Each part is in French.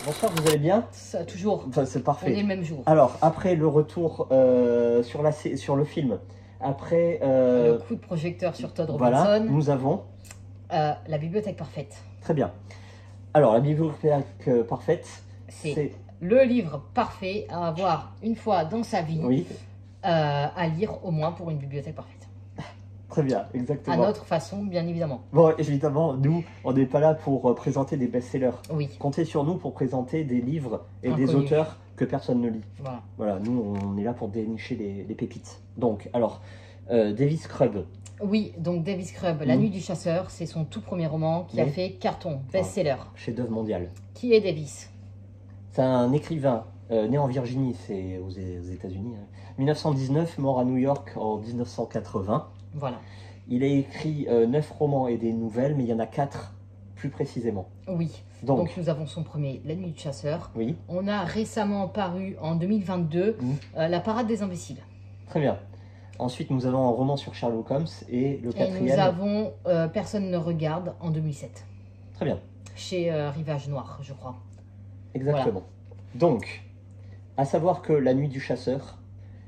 Bonsoir, vous allez bien? Ça, toujours. Enfin, c'est On est parfait. le même jour. Alors, après le retour sur le film, après, Le coup de projecteur sur Todd voilà, Robinson. nous avons, La bibliothèque parfaite. très bien. Alors, la bibliothèque parfaite, C'est c'est, le livre parfait à avoir une fois dans sa vie, oui, à lire au moins pour une bibliothèque parfaite. très bien, À exactement. notre façon, bien évidemment. Bon, évidemment, nous, on n'est pas là pour présenter des best-sellers. Oui, Comptez sur nous pour présenter des livres et des Inconnus. auteurs que personne ne lit. voilà. Voilà, nous, on est là pour dénicher les pépites. Donc, alors, Davis Crubb, Oui, donc Davis Crubb, La Mhm. Nuit du Chasseur, c'est son tout premier roman qui a Oui. fait carton, best-seller. chef-d'œuvre mondial. Qui est Davis? C'est un écrivain né en Virginie, c'est aux États-Unis. 1919, mort à New York en 1980. Voilà. Il a écrit 9 romans et des nouvelles, mais il y en a 4 plus précisément. Oui. Donc, Donc nous avons son premier, La Nuit du Chasseur. oui, On a récemment paru en 2022 Mhm. La Parade des Imbéciles. très bien. Ensuite, nous avons un roman sur Sherlock Holmes et le Et nous quatrième. avons Personne ne regarde en 2007, Très bien, chez Rivage Noir, je crois. exactement. Donc, à savoir que La Nuit du Chasseur,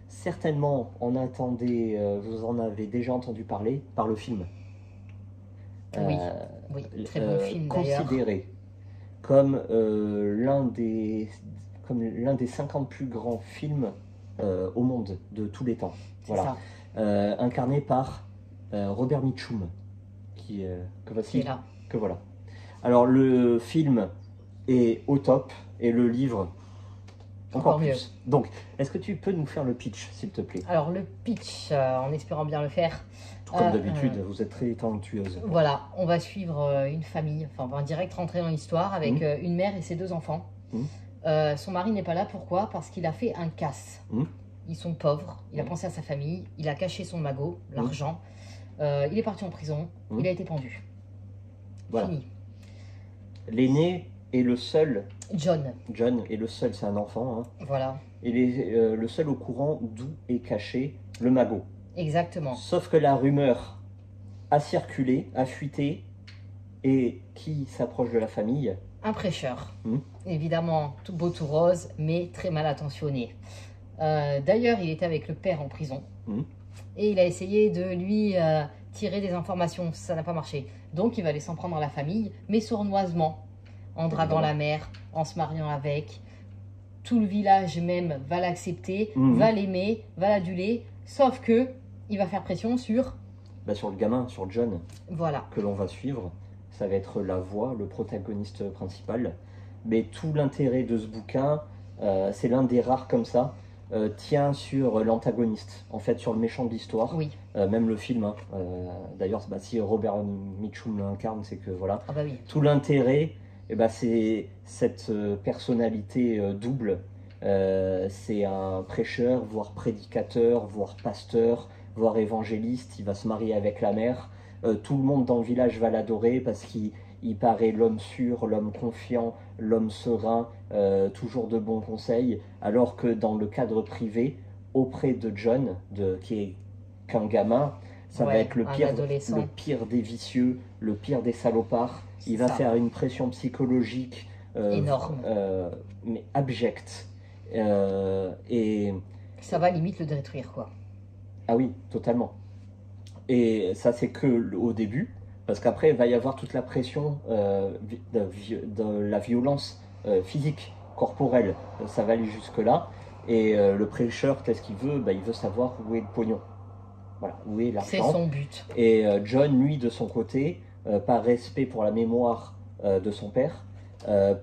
certainement, vous en avez déjà entendu parler par le film. Oui, oui, très bon film d'ailleurs. Considéré comme l'un des 50 plus grands films au monde de tous les temps. C'est Voilà. ça, Incarné par Robert Mitchum, que voici, qui est là. que voilà. Alors le film est au top et le livre encore Encore mieux. plus. Donc, est-ce que tu peux nous faire le pitch, s'il te plaît? Alors le pitch, en espérant bien le faire. Tout comme Euh, d'habitude, vous êtes très talentueuse. Voilà, on va suivre une famille, enfin on va direct rentrer dans l'histoire avec une mère et ses 2 enfants. Son mari n'est pas là, pourquoi? Parce qu'il a fait un casse. Ils sont pauvres, il a pensé à sa famille, il a caché son magot, l'argent. Il est parti en prison, il a été pendu. Voilà. Fini. L'aîné est le seul, John, John est le seul, c'est un enfant, hein. voilà, Il est le seul au courant d'où est caché le magot. exactement. Sauf que la rumeur a circulé, a fuité, et qui s'approche de la famille? Un prêcheur, Mhm. évidemment tout beau tout rose, mais très mal attentionné. D'ailleurs, il était avec le père en prison et il a essayé de lui tirer des informations, ça n'a pas marché. Donc il va aller s'en prendre à la famille, mais sournoisement, en draguant la mère, en se mariant avec. Tout le village même va l'accepter, va l'aimer, va l'aduler, sauf que il va faire pression sur... Sur le gamin, sur John, Voilà, que l'on va suivre. Ça va être la voix, le protagoniste principal. Mais tout l'intérêt de ce bouquin, c'est l'un des rares comme ça, tient sur l'antagoniste, en fait sur le méchant de l'histoire. oui. Même le film, hein. D'ailleurs, si Robert Mitchum l'incarne, c'est que voilà. Ah bah oui. Tout l'intérêt, c'est cette personnalité double. C'est un prêcheur, voire prédicateur, voire pasteur, voire évangéliste. Il va se marier avec la mère. Tout le monde dans le village va l'adorer parce qu'il paraît l'homme sûr, l'homme confiant, l'homme serein, toujours de bons conseils. Alors que dans le cadre privé, auprès de John, qui est qu'un gamin, ça va être le pire des vicieux, le pire des salopards. Il va faire une pression psychologique énorme, mais abjecte. Et ça va limite le détruire, quoi. ah oui, totalement. Et ça, c'est que au début, parce qu'après, il va y avoir toute la pression de la violence physique, corporelle. Ça va aller jusque-là. Et le prêcheur, qu'est-ce qu'il veut? Il veut savoir où est le pognon. Voilà, où est l'argent. C'est son but. Et John, lui, de son côté, par respect pour la mémoire de son père,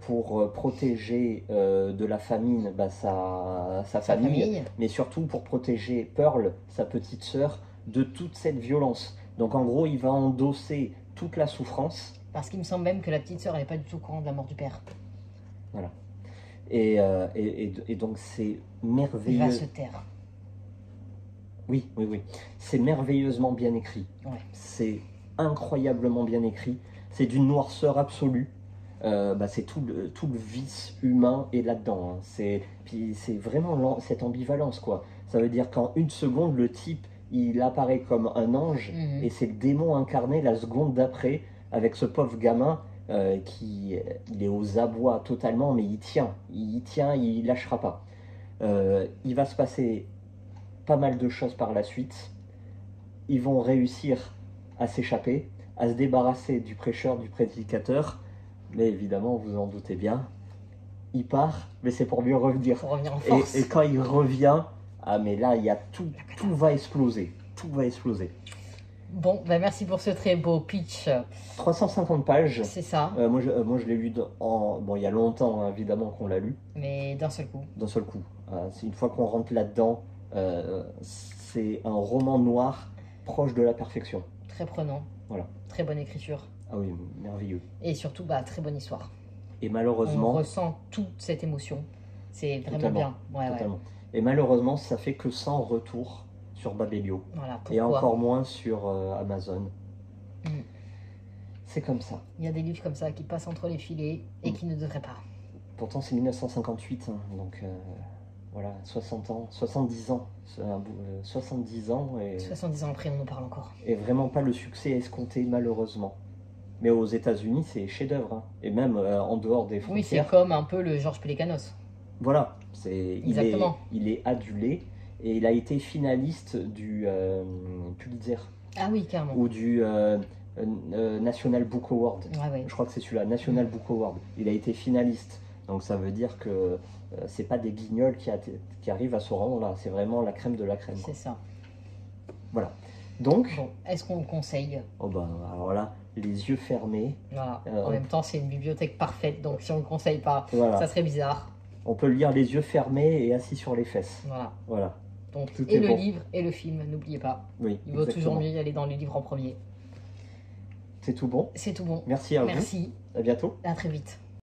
pour protéger de la famine sa famille, mais surtout pour protéger Pearl, sa petite sœur, de toute cette violence. Donc en gros, il va endosser toute la souffrance. Parce qu'il me semble même que la petite sœur n'est pas du tout au courant de la mort du père. Voilà. Et donc c'est merveilleux. Il va se taire. Oui. C'est merveilleusement bien écrit. Ouais. C'est incroyablement bien écrit. C'est d'une noirceur absolue. C'est tout le vice humain est là-dedans. Hein. Puis c'est vraiment cette ambivalence, quoi. Ça veut dire qu'en une seconde, le type, il apparaît comme un ange et c'est le démon incarné la seconde d'après avec ce pauvre gamin il est aux abois totalement, mais il tient, il lâchera pas. Il va se passer pas mal de choses par la suite. Ils vont réussir à s'échapper, à se débarrasser du prêcheur, du prédicateur, mais évidemment, vous en doutez bien, il part, mais c'est pour mieux revenir. Pour revenir en force. Et quand il revient, ah mais là, il y a tout va exploser. Tout va exploser. Bon, ben merci pour ce très beau pitch. 350 pages. C'est ça. Moi, je l'ai lu bon, il y a longtemps, hein, évidemment, qu'on l'a lu. Mais d'un seul coup. D'un seul coup. C'est une fois qu'on rentre là-dedans, c'est un roman noir proche de la perfection. Très prenant. Voilà. Très bonne écriture. Ah oui, merveilleux. Et surtout, très bonne histoire. Et malheureusement... On ressent toute cette émotion. C'est vraiment bien. Totalement. Et malheureusement, ça fait que 100 retours sur Babelio. Voilà, et encore moins sur Amazon. C'est comme ça. Il y a des livres comme ça qui passent entre les filets et qui ne devraient pas. Pourtant, c'est 1958, hein, donc voilà, 60 ans, 70 ans. 70 ans. Et 70 ans après, on en parle encore. Et vraiment pas le succès escompté, malheureusement. Mais aux États-Unis, c'est chef-d'œuvre. Hein. Et même en dehors des frontières. Oui, c'est comme un peu le Georges Pelecanos. Voilà. Exactement. Il est adulé. Et il a été finaliste du Pulitzer. Ah oui, carrément. Ou du National Book Award. Ouais. Je crois que c'est celui-là, National Book Award. Il a été finaliste. Donc ça veut dire que c'est pas des guignols qui arrivent à ce rang-là. C'est vraiment la crème de la crème. C'est ça. Voilà. Donc... Bon, est-ce qu'on le conseille? Oh ben, alors là, les yeux fermés. Voilà. En même temps, c'est une bibliothèque parfaite. Donc si on ne le conseille pas, ça serait bizarre. On peut le lire les yeux fermés et assis sur les fesses. Voilà. Donc, et le livre et le film, n'oubliez pas. Oui, il vaut toujours mieux y aller dans le livre en premier. C'est tout bon. C'est tout bon. Merci à vous. Merci. À bientôt. À très vite.